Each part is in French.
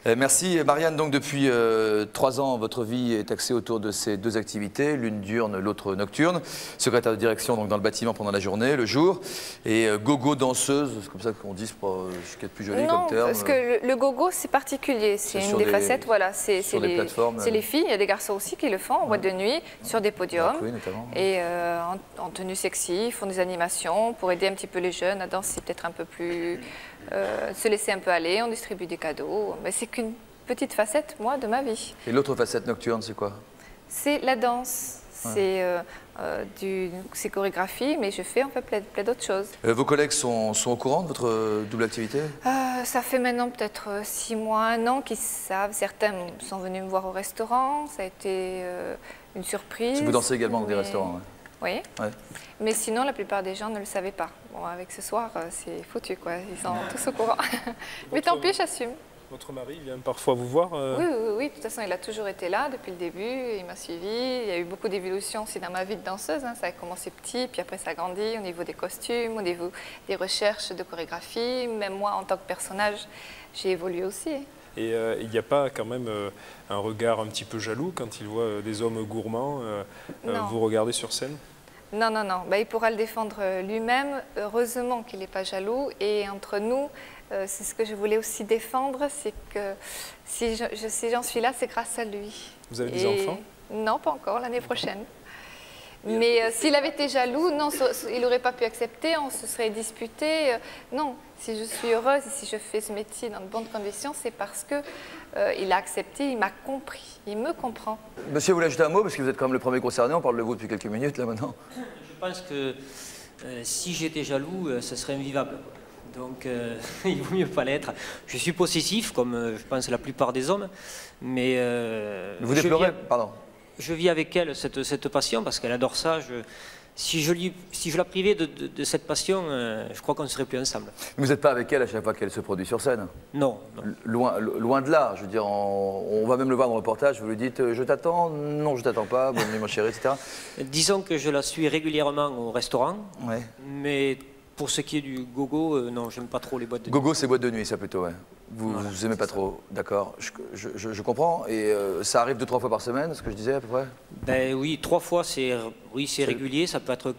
Merci Marianne. Donc depuis 3 ans, votre vie est axée autour de ces 2 activités, l'une diurne, l'autre nocturne. Secrétaire de direction donc dans le bâtiment pendant la journée, le jour. Et gogo danseuse, c'est comme ça qu'on dit, c'est pas ce qui est plus joli comme terme. Non, parce que le gogo c'est particulier, c'est une des facettes, voilà, c'est les filles, il y a des garçons aussi qui le font en boîte de nuit, sur des podiums. Oui, notamment. Et en tenue sexy, ils font des animations pour aider un petit peu les jeunes à danser peut-être un peu plus, se laisser un peu aller, on distribue des cadeaux. Mais c'est qu'une petite facette, moi, de ma vie. Et l'autre facette nocturne, c'est quoi? C'est la danse. C'est chorégraphie, mais je fais en fait plein d'autres choses. Vos collègues sont au courant de votre double activité? Ça fait maintenant peut-être 6 mois, 1 an qu'ils savent. Certains sont venus me voir au restaurant, ça a été une surprise. Vous dansez également dans des restaurants, oui. Ouais. Mais sinon, la plupart des gens ne le savaient pas. Bon, avec ce soir, c'est foutu, quoi. Ils sont tous au courant. Mais tant pis, j'assume. Votre mari vient parfois vous voir Oui, de toute façon, il a toujours été là depuis le début, il m'a suivi. Il y a eu beaucoup d'évolutions aussi dans ma vie de danseuse. Ça a commencé petit, puis après ça a grandi au niveau des costumes, au niveau des recherches de chorégraphie. Même moi, en tant que personnage, j'ai évolué aussi. Et il n'y a pas quand même un regard un petit peu jaloux quand il voit des hommes gourmands vous regarder sur scène? Non. Il pourra le défendre lui-même. Heureusement qu'il n'est pas jaloux. Et entre nous, c'est ce que je voulais aussi défendre, c'est que si j'en suis là, c'est grâce à lui. Vous avez des enfants? Non, pas encore, l'année prochaine. Mais s'il avait été jaloux, non, il n'aurait pas pu accepter, on se serait disputé. Non, si je suis heureuse et si je fais ce métier dans de bonnes conditions, c'est parce qu'il a accepté, il m'a compris, il me comprend. Monsieur, vous voulez ajouter un mot, parce que vous êtes quand même le premier concerné, on parle de vous depuis quelques minutes là maintenant. Je pense que si j'étais jaloux, ce serait invivable. Donc il vaut mieux pas l'être. Je suis possessif, comme je pense la plupart des hommes, mais... vous déplorez, pardon. Je vis avec elle cette passion parce qu'elle adore ça. Si je la privais de cette passion, je crois qu'on ne serait plus ensemble. Mais vous n'êtes pas avec elle à chaque fois qu'elle se produit sur scène? Non. Loin de là. Je veux dire, on va même le voir dans le reportage, vous lui dites « je t'attends »,« non, je t'attends pas »,« bonne nuit mon chéri », etc. Disons que je la suis régulièrement au restaurant, mais pour ce qui est du gogo, non, j'aime pas trop les boîtes de nuit. Gogo, c'est boîte de nuit, ça plutôt, ouais. Vous aimez pas trop, d'accord. Je comprends. Et ça arrive 2-3 fois par semaine, ce que je disais à peu près? Ben oui, 3 fois, c'est régulier. Ça peut être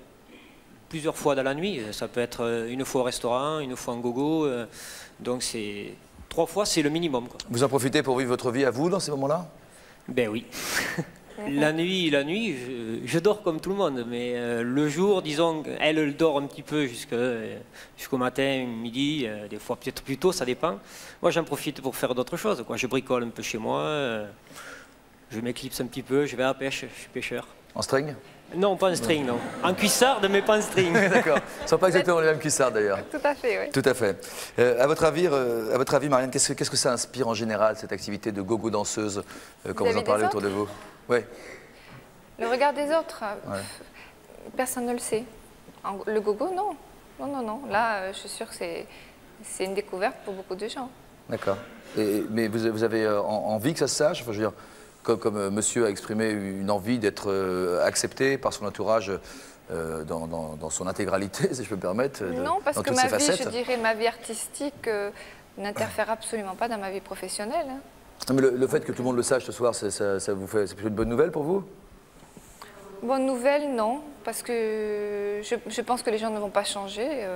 plusieurs fois dans la nuit. Ça peut être une fois au restaurant, une fois en gogo. Donc 3 fois, c'est le minimum, quoi. Vous en profitez pour vivre votre vie à vous dans ces moments-là? Ben oui. La nuit, je dors comme tout le monde, mais le jour, disons, elle dort un petit peu jusqu'au matin, midi, des fois peut-être plus tôt, ça dépend. Moi, j'en profite pour faire d'autres choses, quoi. Je bricole un peu chez moi, je m'éclipse un petit peu, je vais à la pêche, je suis pêcheur. En string? Non, pas en string, non. En cuissarde, mais pas en string. D'accord. Ce ne sont pas exactement les mêmes cuissardes, d'ailleurs. Tout à fait, oui. Tout à fait. À votre avis, Marianne, qu'est-ce que ça inspire en général, cette activité de gogo danseuse, quand vous en parlez autour de vous? Oui. Le regard des autres, personne ne le sait. Le gogo, non. Non. Là, je suis sûre que c'est une découverte pour beaucoup de gens. D'accord. Mais vous avez envie que ça se sache? Enfin, je veux dire, comme monsieur a exprimé une envie d'être accepté par son entourage dans son intégralité, si je peux me permettre. Non, parce que ma vie, je dirais, ma vie artistique n'interfère absolument pas dans ma vie professionnelle. Mais le fait que tout le monde le sache ce soir, c'est plutôt une bonne nouvelle pour vous? Bonne nouvelle, non, parce que je pense que les gens ne vont pas changer.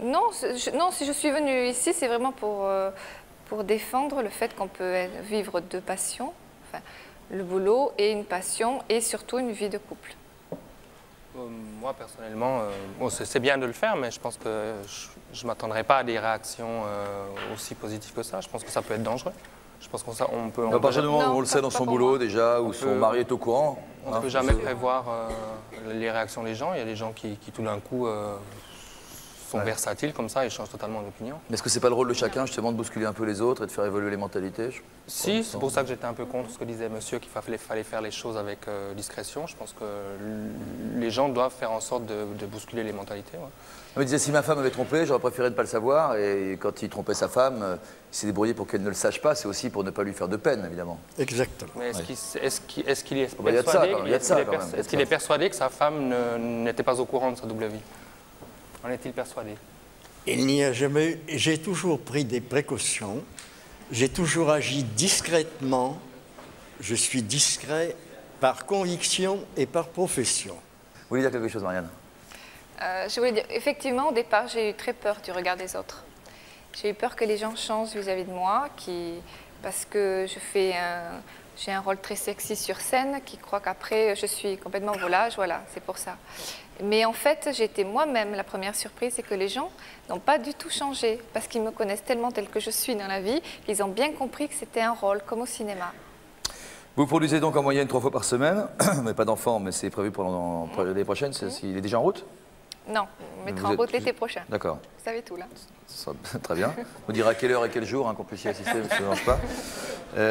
Non, si je suis venue ici, c'est vraiment pour défendre le fait qu'on peut vivre 2 passions, enfin, le boulot et une passion, et surtout une vie de couple. Moi, personnellement, c'est bien de le faire, mais je pense que je ne m'attendrai pas à des réactions aussi positives que ça. Je pense que ça peut être dangereux. Je pense qu'on peut... À partir du moment où on le sait dans son boulot déjà, où son mari est au courant... On ne peut jamais prévoir les réactions des gens. Il y a des gens qui tout d'un coup, sont versatiles comme ça et changent totalement d'opinion. Mais est-ce que c'est pas le rôle de chacun, justement, de bousculer un peu les autres et de faire évoluer les mentalités? Si, c'est pour ça que j'étais un peu contre ce que disait monsieur, qu'il fallait faire les choses avec discrétion. Je pense que les gens doivent faire en sorte de bousculer les mentalités. Ouais. Il me disait, si ma femme avait trompé, j'aurais préféré ne pas le savoir. Et quand il trompait sa femme, il s'est débrouillé pour qu'elle ne le sache pas. C'est aussi pour ne pas lui faire de peine, évidemment. Exactement. Mais est-ce qu'il est persuadé que sa femme n'était pas au courant de sa double vie? En est-il persuadé? Il n'y a jamais eu... J'ai toujours pris des précautions J'ai toujours agi discrètement. Je suis discret par conviction et par profession. Vous voulez dire quelque chose, Marianne? Je voulais dire, effectivement, au départ, j'ai eu très peur du regard des autres. J'ai eu peur que les gens changent vis-à-vis de moi, parce que j'ai un rôle très sexy sur scène, qui croient qu'après, je suis complètement volage, voilà, c'est pour ça. Mais en fait, j'ai été moi-même la première surprise, c'est que les gens n'ont pas du tout changé, parce qu'ils me connaissent tellement tel que je suis dans la vie, qu'ils ont bien compris que c'était un rôle, comme au cinéma. Vous produisez donc en moyenne 3 fois par semaine, mais pas d'enfants, mais c'est prévu pour l'année prochaine, il est déjà en route? Non, on mettra en route l'été prochain. D'accord. Vous savez tout là. Très bien. Vous direz à quelle heure et quel jour, hein, qu'on puisse y assister, ça ne se dérange pas.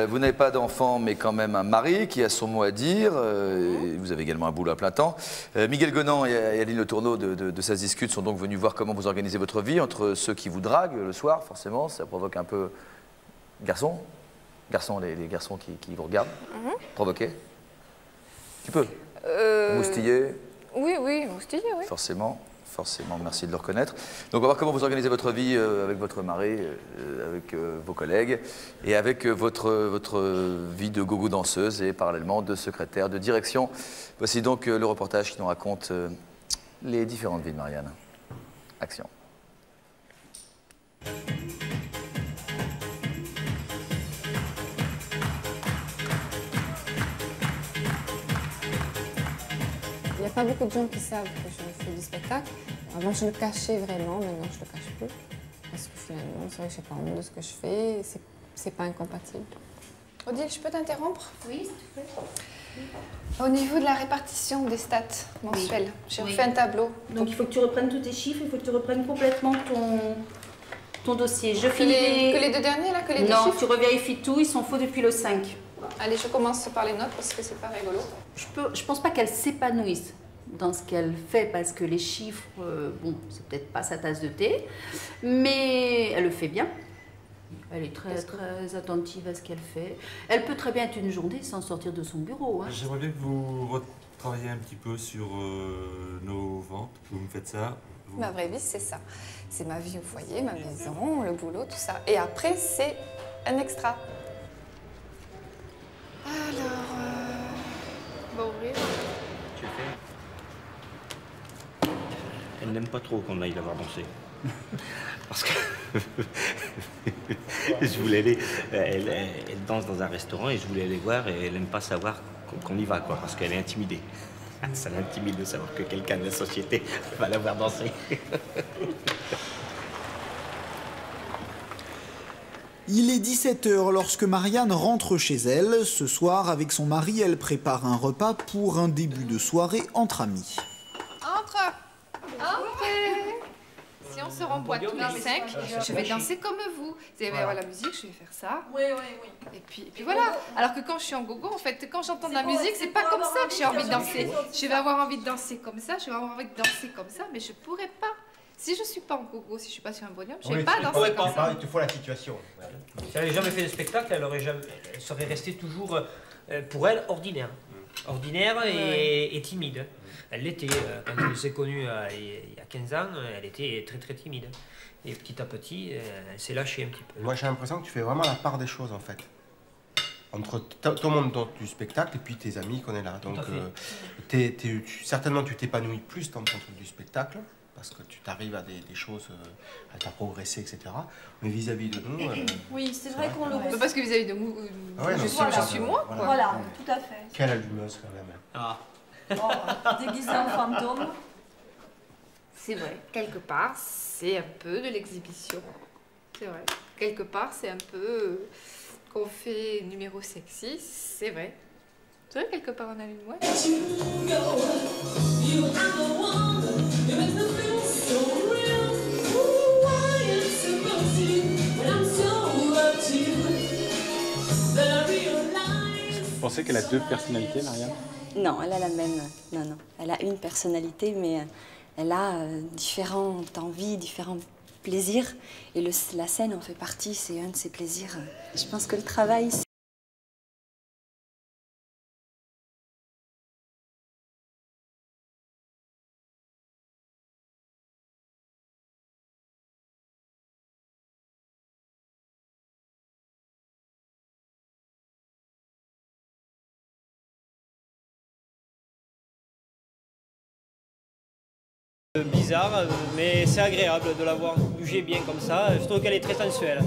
Vous n'avez pas d'enfant, mais quand même un mari qui a son mot à dire. Et vous avez également un boulot à plein temps. Miguel Gonan et Aline Le Tourneau de Ça se discute sont donc venus voir comment vous organisez votre vie entre ceux qui vous draguent le soir, forcément, ça provoque un peu... Garçons, les garçons qui vous regardent, provoquer. Tu peux moustiller. Oui, moustiller, oui. Forcément, merci de le reconnaître. Donc on va voir comment vous organisez votre vie avec votre mari, avec vos collègues et avec votre vie de gogo danseuse et parallèlement de secrétaire de direction. Voici donc le reportage qui nous raconte les différentes vies de Marianne. Action. Il n'y a pas beaucoup de gens qui savent que je fais du spectacle. Avant, je le cachais vraiment, maintenant, je le cache plus. Parce que finalement, c'est vrai que je n'ai pas honte de ce que je fais, c'est pas incompatible. Odile, je peux t'interrompre? Oui, s'il te plaît. Au niveau de la répartition des stats mensuelles, j'ai refait un tableau. Donc il faut que tu reprennes tous tes chiffres, il faut que tu reprennes complètement ton dossier. Je Que les deux derniers, là, que les deux chiffres? Non, tu revérifies tout, ils sont faux depuis le 5. Allez, je commence par les notes parce que c'est pas rigolo. Je pense pas qu'elle s'épanouisse dans ce qu'elle fait parce que les chiffres, bon, c'est peut-être pas sa tasse de thé, mais elle le fait bien. Elle est très attentive à ce qu'elle fait. Elle peut très bien être une journée sans sortir de son bureau. Hein. J'aimerais bien que vous retravailliez un petit peu sur nos ventes. Vous me faites ça. Ma vraie vie, c'est ça. C'est ma vie au foyer, ma maison, le boulot, tout ça. Et après, c'est un extra. Alors, on va ouvrir. Tu fais. Elle n'aime pas trop qu'on aille la voir danser. Parce que je voulais aller, elle danse dans un restaurant et je voulais aller voir et elle n'aime pas savoir qu'on y va, quoi, parce qu'elle est intimidée. Ça l'intimide de savoir que quelqu'un de la société va la voir danser. Il est 17 h lorsque Marianne rentre chez elle. Ce soir, avec son mari, elle prépare un repas pour un début de soirée entre amis. Entrez. Si on se remboîte tous les 5, je vais danser comme vous. Vous allez avoir la musique, je vais faire ça. Oui. Et puis voilà. Alors que quand je suis en gogo, en fait, quand j'entends de la musique, c'est pas comme ça que j'ai envie de danser. Je vais avoir envie de danser comme ça, je vais avoir envie de danser comme ça, mais je pourrais pas. Si je suis pas en gogo, si je suis pas sur un podium, je vais pas danser comme ça. Il te faut la situation. Si elle n'avait jamais fait de spectacle, elle serait restée toujours, pour elle, ordinaire. Ordinaire et timide. Elle l'était. Quand elle s'est connue il y a 15 ans, elle était très très timide. Et petit à petit, elle s'est lâchée un petit peu. Moi, j'ai l'impression que tu fais vraiment la part des choses, en fait. Entre ton monde du spectacle et puis tes amis qu'on est là. Donc, certainement, tu t'épanouis plus dans ton truc du spectacle, parce que tu t'arrives à des choses, à progresser, etc. Mais vis-à-vis de nous... oui, c'est vrai qu'on le ressent. Parce que vis-à-vis de nous, je suis moi, quoi. Voilà, tout à fait. Quelle allumeuse, quand même. Ah. Oh, déguisée en fantôme. C'est vrai, quelque part, c'est un peu de l'exhibition. C'est vrai. Quelque part, c'est un peu qu'on fait numéro sexy, c'est vrai. C'est vrai, quelque part, on a une mouette. Vous pensez qu'elle a deux personnalités, Marianne? Non, elle a la même. Non. Elle a une personnalité, mais elle a différentes envies, différents plaisirs. Et la scène en fait partie, c'est un de ses plaisirs. Je pense que le travail, Bizarre, mais c'est agréable de la voir bouger bien comme ça. Je trouve qu'elle est très sensuelle.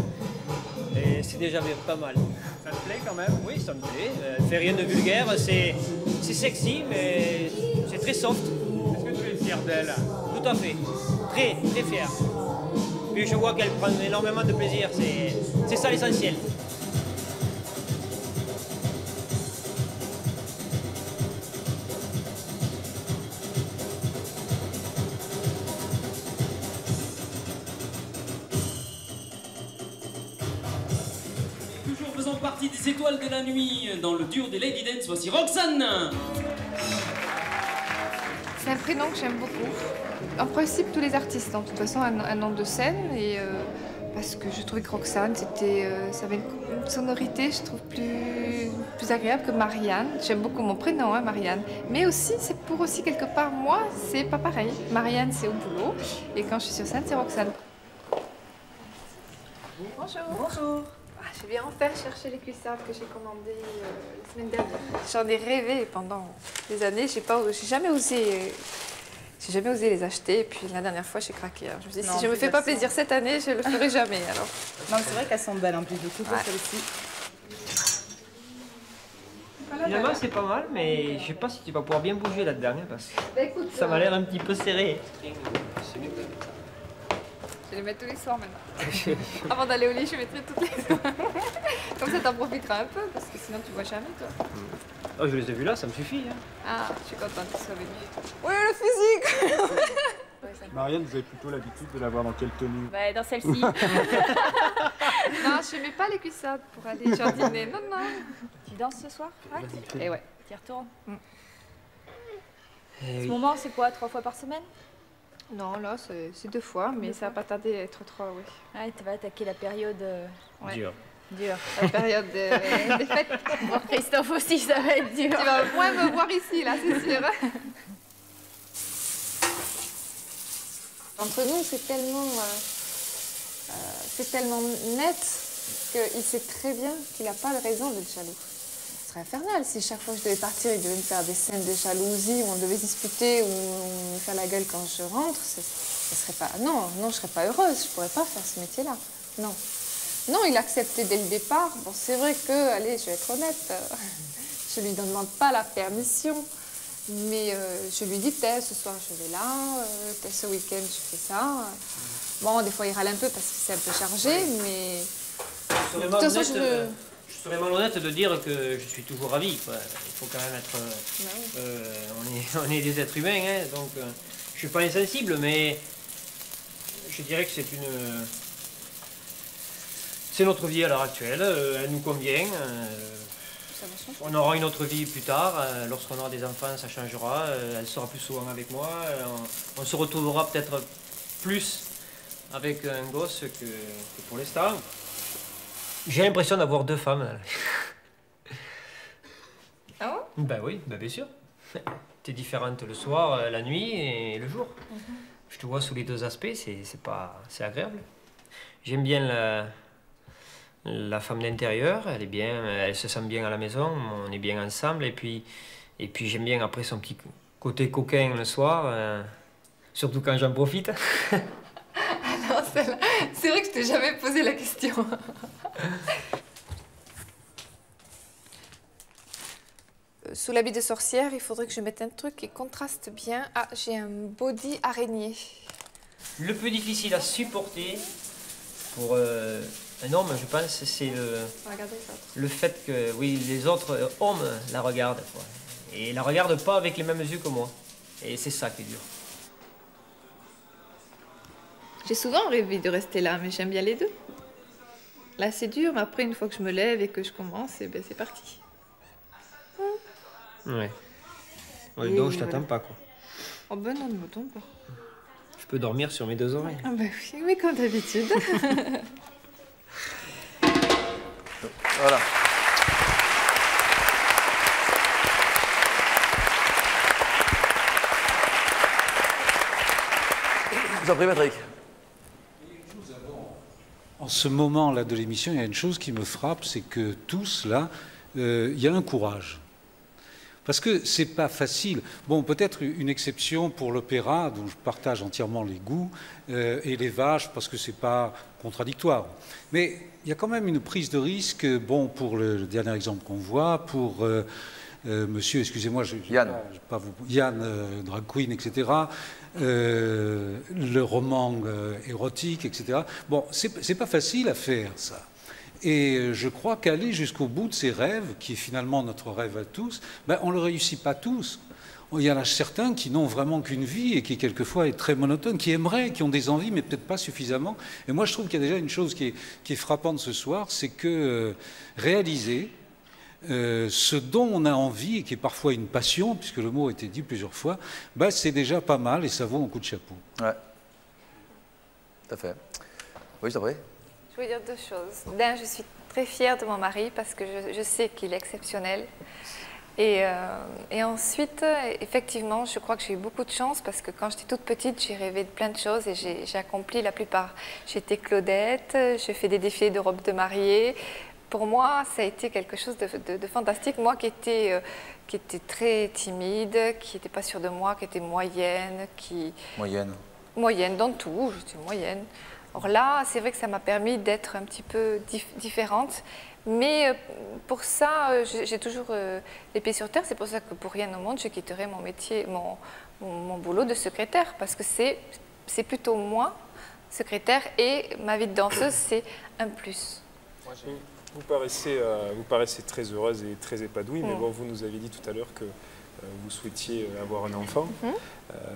Et c'est déjà pas mal. Ça te plaît quand même? Oui, ça me plaît. Elle fait rien de vulgaire, c'est sexy, mais c'est très soft. Est-ce que tu es fier d'elle? Tout à fait. Très, très fier. Puis je vois qu'elle prend énormément de plaisir, c'est ça l'essentiel. Partie des étoiles de la nuit dans le duo des Lady Dance, voici Roxane. C'est un prénom que j'aime beaucoup. En principe, tous les artistes ont de toute façon un nom de scène, et parce que je trouvais que Roxane, ça avait une sonorité, je trouve, plus agréable que Marianne. J'aime beaucoup mon prénom, hein, Marianne. Mais aussi, c'est pour aussi quelque part, moi, c'est pas pareil. Marianne, c'est au boulot, et quand je suis sur scène, c'est Roxane. Bonjour. Bonjour. Je vais enfin chercher les cuissardes que j'ai commandées la semaine dernière. J'en ai rêvé pendant des années. J'ai jamais osé les acheter. Et puis la dernière fois, j'ai craqué. Je me suis dit, si je me fais pas plaisir cette année, je le ferai jamais. Alors. Non, c'est vrai qu'elles sont belles en plus de tout, celle-ci. Finalement, c'est pas mal, mais je sais pas si tu vas pouvoir bien bouger là-dedans, parce que ça m'a l'air un petit peu serré. Je vais les mettre tous les soirs maintenant. Avant d'aller au lit, je mettrai toutes les soirs. Comme ça, t'en profiteras un peu, parce que sinon, tu vois jamais, toi. Oh, je les ai vus là, ça me suffit. Hein. Ah, je suis contente que tu sois venue. Oui, le physique. Marianne, vous avez plutôt l'habitude de la voir dans quelle tenue? Bah, dans celle-ci. Non, je mets pas les cuissardes pour aller jardiner. Non, non. Tu danses ce soir? Ouais. Et ouais. Tu y retournes. Ce moment, c'est quoi? 3 fois par semaine? Non, là, c'est 2 fois, mais ça va pas tarder à être 3, oui. Ouais, tu vas attaquer la période... Dure. Dur. La période des fêtes. Pour Christophe aussi, ça va être dur. Tu vas moins me voir ici, là, c'est sûr. Entre nous, c'est tellement net qu'il sait très bien qu'il n'a pas de raison d'être jaloux. Ce serait infernal si chaque fois que je devais partir, il devait me faire des scènes de jalousie où on devait disputer ou me faire la gueule quand je rentre. Ce serait pas... Non, je serais pas heureuse. Je pourrais pas faire ce métier-là. Non. Non, il a accepté dès le départ. Bon, c'est vrai que, allez, je vais être honnête, je lui demande pas la permission, mais je lui dis, ce soir je vais là, ce week-end je fais ça. Bon, des fois il râle un peu parce que c'est un peu chargé, mais... De toute façon, je serais malhonnête de dire que je suis toujours ravi, quoi. Il faut quand même être... on est des êtres humains, hein, donc je suis pas insensible, mais je dirais que c'est notre vie à l'heure actuelle, elle nous convient. On aura une autre vie plus tard, lorsqu'on aura des enfants, ça changera, elle sera plus souvent avec moi, on se retrouvera peut-être plus avec un gosse que pour l'instant. J'ai l'impression d'avoir 2 femmes. Ah bon? Ben oui, ben bien sûr. T'es différente le soir, la nuit et le jour. Je te vois sous les 2 aspects, c'est agréable. J'aime bien la femme d'intérieur, elle est bien, elle se sent bien à la maison, on est bien ensemble, et puis j'aime bien après son petit côté coquin le soir, surtout quand j'en profite. Alors, c'est vrai que je t'ai jamais posé la question. Sous l'habit de sorcière, il faudrait que je mette un truc qui contraste bien. Ah, j'ai un body araignée. Le plus difficile à supporter pour un homme, je pense, c'est le fait que oui, les autres hommes la regardent, quoi. Et la regardent pas avec les mêmes yeux que moi. Et c'est ça qui est dur. J'ai souvent rêvé de rester là, mais j'aime bien les deux. Là, c'est dur, mais après, une fois que je me lève et que je commence, ben, c'est parti. Ouais. Ouais, donc, je t'attends pas, quoi. Oh ben non, ne me tombe pas. Je peux dormir sur mes 2 oreilles. Ah ben oui, mais comme d'habitude. Voilà. Je vous en prie, Patrick. En ce moment-là de l'émission, il y a une chose qui me frappe, c'est que tous, là, il y a un courage. Parce que c'est pas facile. Bon, peut-être une exception pour l'opéra, dont je partage entièrement les goûts, et les vaches, parce que c'est pas contradictoire. Mais il y a quand même une prise de risque, bon, pour le dernier exemple qu'on voit, pour monsieur, excusez-moi, Yann, Yann drag queen, etc., le roman érotique, etc. Bon, c'est pas facile à faire, ça. Et je crois qu'aller jusqu'au bout de ces rêves, qui est finalement notre rêve à tous, ben, on ne le réussit pas tous. Il y en a certains qui n'ont vraiment qu'une vie et qui quelquefois est très monotone, qui aimeraient, qui ont des envies, mais peut-être pas suffisamment. Et moi, je trouve qu'il y a déjà une chose qui est frappante ce soir, c'est que réaliser ce dont on a envie, et qui est parfois une passion, puisque le mot a été dit plusieurs fois, ben, c'est déjà pas mal et ça vaut un coup de chapeau. Ouais, tout à fait. Oui, je t'en prie. Je veux dire deux choses. D'un, je suis très fière de mon mari parce que je sais qu'il est exceptionnel. Et ensuite, effectivement, je crois que j'ai eu beaucoup de chance parce que quand j'étais toute petite, j'ai rêvé de plein de choses et j'ai accompli la plupart. J'étais Claudette, j'ai fait des défilés de robes de mariée. Pour moi, ça a été quelque chose de fantastique. Moi qui étais très timide, qui n'était pas sûre de moi, qui était moyenne, Moyenne dans tout, j'étais moyenne. Or là, c'est vrai que ça m'a permis d'être un petit peu différente. Mais pour ça, j'ai toujours les pieds sur terre. C'est pour ça que pour rien au monde, je quitterai mon métier, mon boulot de secrétaire. Parce que c'est plutôt moi, secrétaire, et ma vie de danseuse, c'est un plus. Vous paraissez très heureuse et très épanouie, mais bon, vous nous avez dit tout à l'heure que vous souhaitiez avoir un enfant.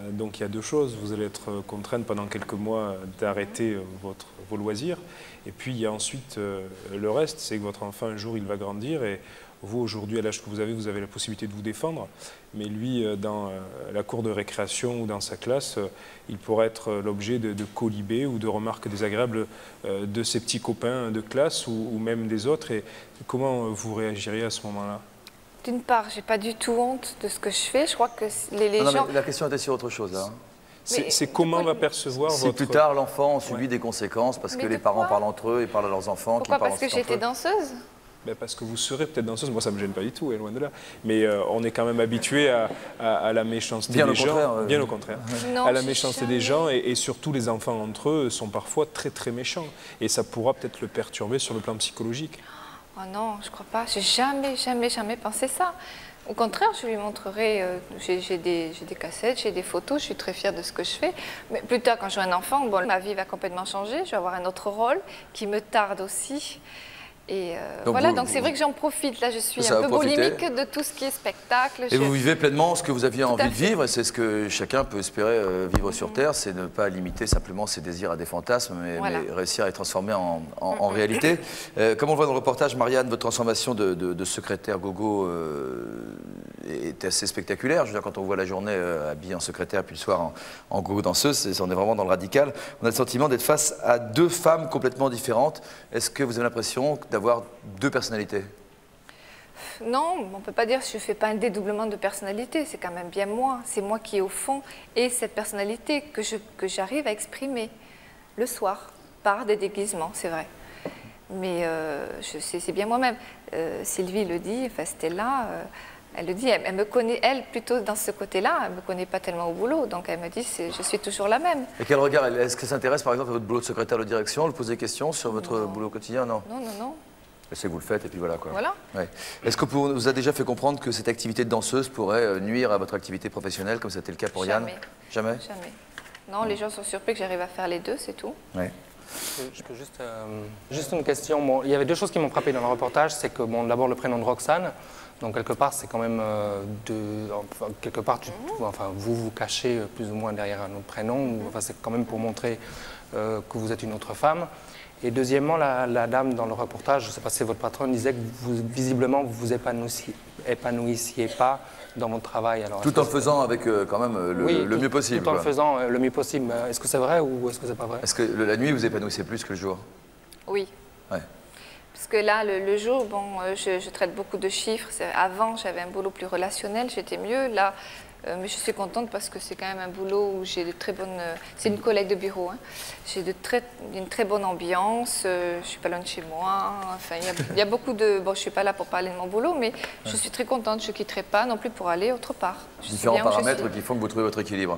Donc il y a deux choses. Vous allez être contrainte pendant quelques mois d'arrêter vos loisirs. Et puis il y a ensuite le reste, c'est que votre enfant, un jour, il va grandir. Et vous, aujourd'hui, à l'âge que vous avez la possibilité de vous défendre. Mais lui, dans la cour de récréation ou dans sa classe, il pourrait être l'objet de colibés ou de remarques désagréables de ses petits copains de classe ou même des autres. Et comment vous réagiriez à ce moment-là ? D'une part, j'ai pas du tout honte de ce que je fais. Je crois que les non, gens... mais la question était sur autre chose. Hein. C'est comment va percevoir si votre... plus tard l'enfant subit des conséquences parce que les parents parlent entre eux, ils parlent à leurs enfants. Pourquoi? Parce que j'étais danseuse? Ben parce que vous serez peut-être danseuse. Moi, ça ne me gêne pas du tout, loin de là. Mais on est quand même habitué à la méchanceté des gens. Bien au contraire. Non, à la méchanceté des gens et surtout les enfants entre eux sont parfois très très méchants. Et ça pourra peut-être le perturber sur le plan psychologique. Oh non, je crois pas. J'ai jamais pensé ça. Au contraire, je lui montrerai, j'ai des cassettes, j'ai des photos, je suis très fière de ce que je fais. Mais plus tard, quand j'aurai un enfant, bon, ma vie va complètement changer, je vais avoir un autre rôle qui me tarde aussi. Et donc voilà, donc c'est vrai que j'en profite. Là, je suis un peu boulimique de tout ce qui est spectacle. Et vous vivez pleinement ce que vous aviez envie de vivre, et c'est ce que chacun peut espérer vivre sur Terre, c'est ne pas limiter simplement ses désirs à des fantasmes, mais réussir à les transformer en réalité. Comme on le voit dans le reportage, Marianne, votre transformation de secrétaire gogo est assez spectaculaire. Je veux dire, quand on voit la journée habillée en secrétaire, puis le soir en gogo danseuse, on est vraiment dans le radical. On a le sentiment d'être face à deux femmes complètement différentes. Est-ce que vous avez l'impression d'avoir deux personnalités? Non, on ne peut pas dire que je ne fais pas un dédoublement de personnalité, c'est quand même bien moi. C'est moi qui, au fond, ai cette personnalité que j'arrive à exprimer le soir, par des déguisements, c'est vrai. Mais c'est bien moi-même. Sylvie le dit, enfin Stella, elle le dit, elle me connaît, elle, plutôt dans ce côté-là, elle ne me connaît pas tellement au boulot, donc elle me dit, je suis toujours la même. Et quel regard, est-ce qu'elle s'intéresse par exemple à votre boulot de secrétaire de direction, elle vous pose des questions sur votre boulot quotidien? Non. Non, non, non. C'est que vous le faites et puis voilà quoi. Voilà. Ouais. Est-ce que vous a déjà fait comprendre que cette activité de danseuse pourrait nuire à votre activité professionnelle, comme c'était le cas pour Yann? Jamais. Jamais. Non, les gens sont surpris que j'arrive à faire les deux, c'est tout. Ouais. Je peux juste une question. Bon, il y avait deux choses qui m'ont frappé dans le reportage, c'est que bon, d'abord le prénom de Roxane, donc quelque part c'est quand même quelque part vous vous cachez plus ou moins derrière un autre prénom, enfin, c'est quand même pour montrer que vous êtes une autre femme. Et deuxièmement, la dame dans le reportage, je ne sais pas si c'est votre patronne, disait que visiblement vous vous épanouissiez pas dans votre travail. Alors, tout en le faisant avec quand même le mieux possible. Tout en le faisant le mieux possible. Est-ce que c'est vrai ou est-ce que c'est pas vrai? Est-ce que la nuit vous épanouissez plus que le jour? Oui. Ouais. Parce que là, le jour, bon, je traite beaucoup de chiffres. Avant, j'avais un boulot plus relationnel, j'étais mieux. Là, Mais je suis contente parce que c'est quand même un boulot où j'ai de très bonnes... c'est une collègue de bureau. Hein. J'ai une très bonne ambiance. Je ne suis pas loin de chez moi. Enfin, il y a beaucoup de... Bon, je ne suis pas là pour parler de mon boulot, mais je suis très contente. Je ne quitterai pas non plus pour aller autre part. Différents paramètres qui font que vous trouvez votre équilibre.